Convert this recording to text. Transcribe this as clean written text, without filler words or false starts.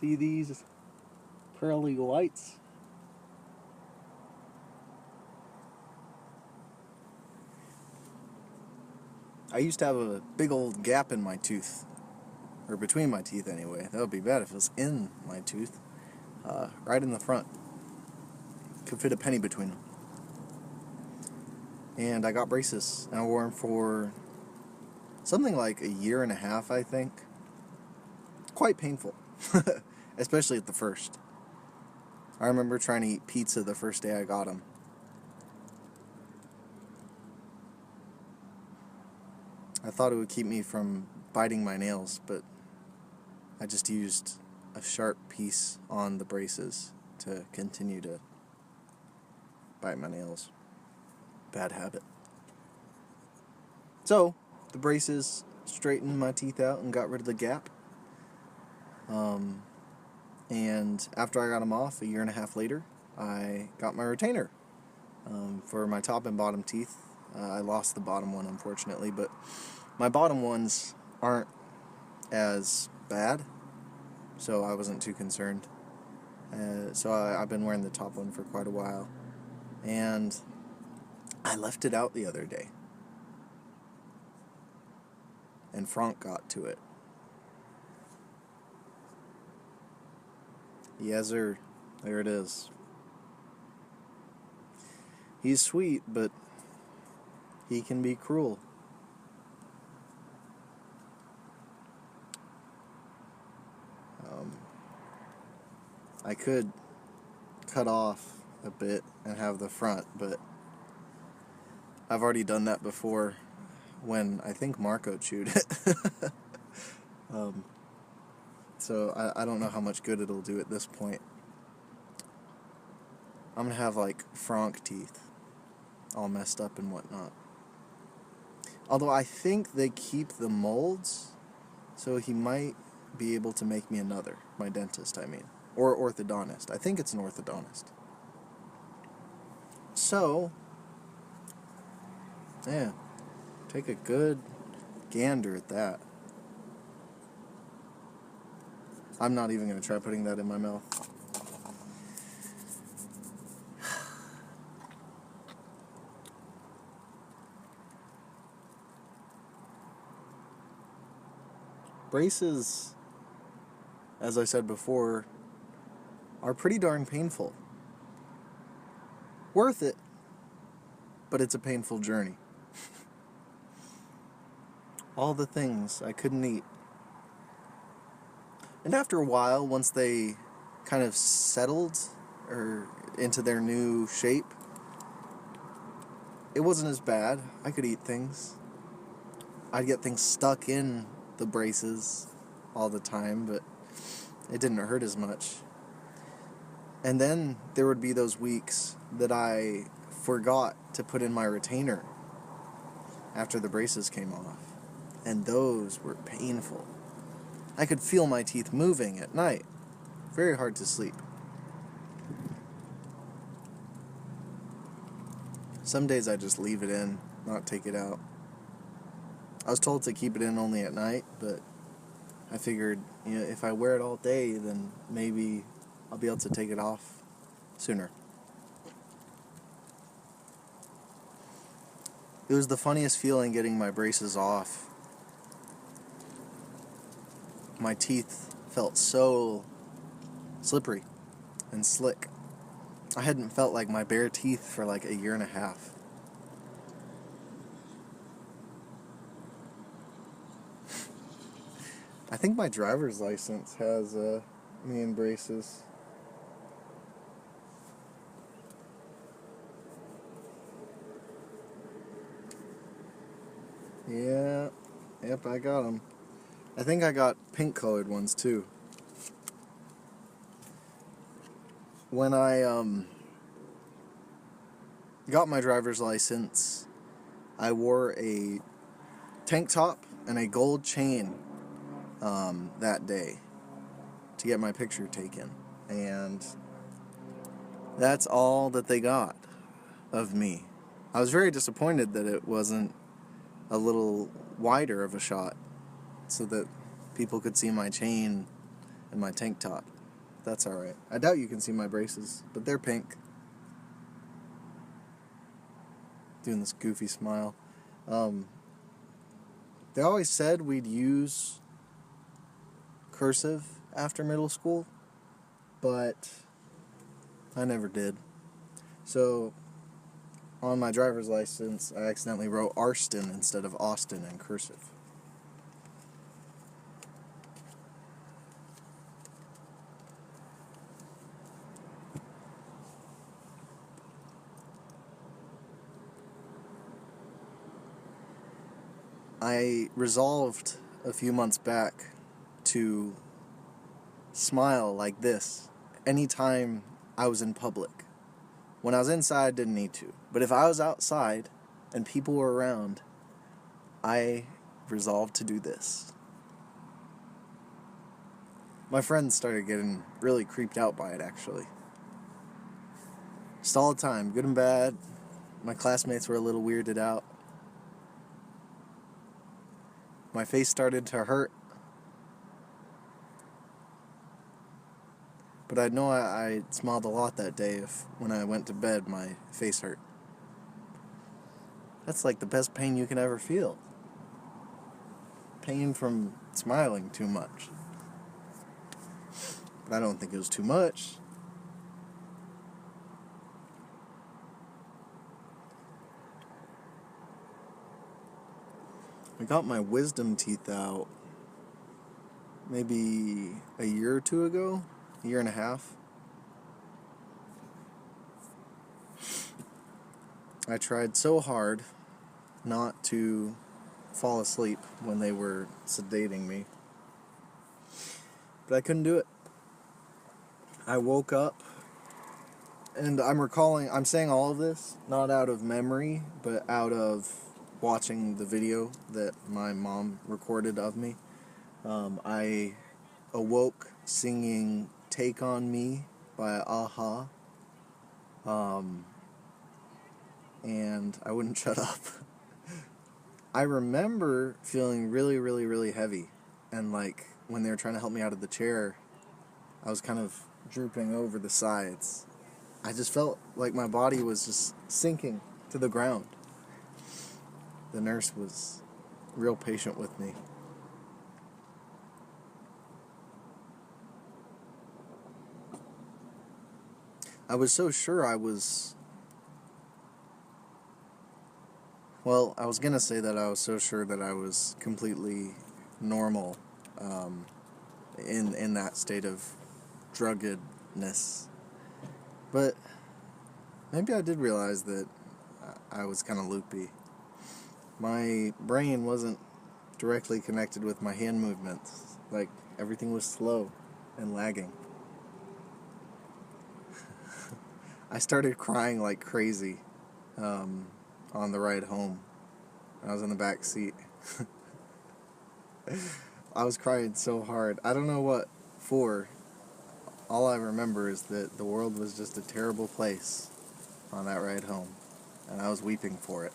See these pearly whites? I used to have a big old gap in my tooth, or between my teeth anyway. That would be bad if it was in my tooth, right in the front. Could fit a penny between them. And I got braces, and I wore them for something like a year and a half, I think. Quite painful, especially at the first. I remember trying to eat pizza the first day I got them. I thought it would keep me from biting my nails, but I just used a sharp piece on the braces to continue to bite my nails. Bad habit. So, the braces straightened my teeth out and got rid of the gap. And after I got them off, a year and a half later, I got my retainer for my top and bottom teeth. I lost the bottom one, unfortunately, but my bottom ones aren't as bad, so I wasn't too concerned. So I've been wearing the top one for quite a while, and I left it out the other day, and Frank got to it. Yes, sir. There it is. He's sweet, but he can be cruel. I could cut off a bit and have the front, but I've already done that before when I think Marco chewed it. So I don't know how much good it'll do at this point. I'm gonna have like Frank teeth, all messed up and whatnot. Although I think they keep the molds, so he might be able to make me another. My dentist, I mean. Or orthodontist. I think it's an orthodontist. So, yeah, take a good gander at that. I'm not even going to try putting that in my mouth. Braces, as I said before, are pretty darn painful. Worth it, but it's a painful journey. All the things I couldn't eat. And after a while, once they kind of settled or into their new shape, it wasn't as bad. I could eat things. I'd get things stuck in the braces all the time, but it didn't hurt as much. And then there would be those weeks that I forgot to put in my retainer after the braces came off. And those were painful. I could feel my teeth moving at night. Very hard to sleep. Some days I just leave it in, not take it out. I was told to keep it in only at night, but I figured, if I wear it all day, then maybe I'll be able to take it off sooner. It was the funniest feeling getting my braces off. My teeth felt so slippery and slick. I hadn't felt like my bare teeth for like a year and a half. I think my driver's license has me in braces. Yeah, yep, I got them. I think I got pink colored ones too. When I got my driver's license, I wore a tank top and a gold chain that day to get my picture taken. And that's all that they got of me. I was very disappointed that it wasn't a little wider of a shot so that people could see my chain and my tank top. That's alright. I doubt you can see my braces, but they're pink. Doing this goofy smile. They always said we'd use cursive after middle school, but I never did. So, on my driver's license, I accidentally wrote Arston instead of Austin in cursive. I resolved a few months back to smile like this anytime I was in public. When I was inside, I didn't need to. But if I was outside and people were around, I resolved to do this. My friends started getting really creeped out by it, actually. Just all the time, good and bad. My classmates were a little weirded out. My face started to hurt. But I know I smiled a lot that day if when I went to bed my face hurt. That's like the best pain you can ever feel. Pain from smiling too much. But I don't think it was too much. I got my wisdom teeth out maybe a year or two ago, a year and a half. I tried so hard not to fall asleep when they were sedating me, but I couldn't do it. I woke up, and I'm saying all of this not out of memory, but out of watching the video that my mom recorded of me. I awoke singing Take On Me by a-ha, and I wouldn't shut up. I remember feeling really, really, really heavy, and like when they were trying to help me out of the chair, I was kind of drooping over the sides. I just felt like my body was just sinking to the ground. The nurse was real patient with me. I was so sure I was gonna say that I was so sure that I was completely normal in that state of druggedness. But maybe I did realize that I was kind of loopy. My brain wasn't directly connected with my hand movements. Like, everything was slow and lagging. I started crying like crazy on the ride home. I was in the back seat. I was crying so hard. I don't know what for. All I remember is that the world was just a terrible place on that ride home, and I was weeping for it.